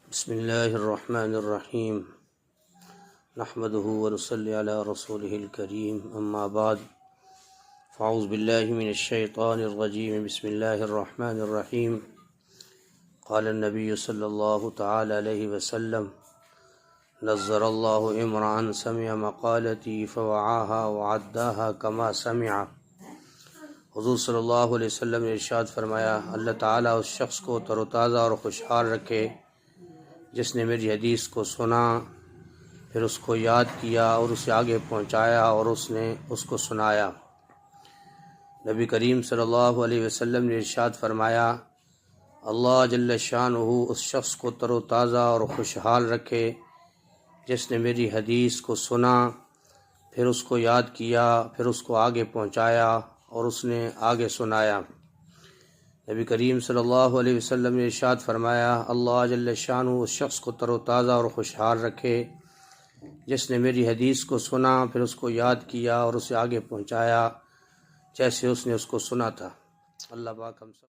بسم اللہ الرحمن الرحیم نحمده ونصلی علی رسولہ الکریم اما بعد فاعوذ باللہ من الشیطان الرجیم بسم اللہ الرحمن الرحیم قال النبی صلی اللہ تعالی علیہ وسلم نظر اللہ امرأ سمع مقالتی فوعاها وعداها کما سمع۔ حضور صلی اللہ علیہ وسلم نے ارشاد فرمایا، اللہ تعالیٰ اس شخص کو تر و تازہ اور خوشحال رکھے جس نے میری حدیث کو سنا، پھر اس کو یاد کیا اور اسے آگے پہنچایا اور اس نے اس کو سنایا۔ نبی کریم صلی اللہ علیہ وسلم نے ارشاد فرمایا، اللہ جل شانہ اس شخص کو تر و تازہ اور خوشحال رکھے جس نے میری حدیث کو سنا، پھر اس کو یاد کیا، پھر اس کو آگے پہنچایا اور اس نے آگے سنایا۔ نبی کریم صلی اللہ علیہ وسلم نے ارشاد فرمایا، اللہ جل شانہ اس شخص کو تر و تازہ اور خوشحال رکھے جس نے میری حدیث کو سنا، پھر اس کو یاد کیا اور اسے آگے پہنچایا جیسے اس نے اس کو سنا تھا۔ اللہ پاک ہم سب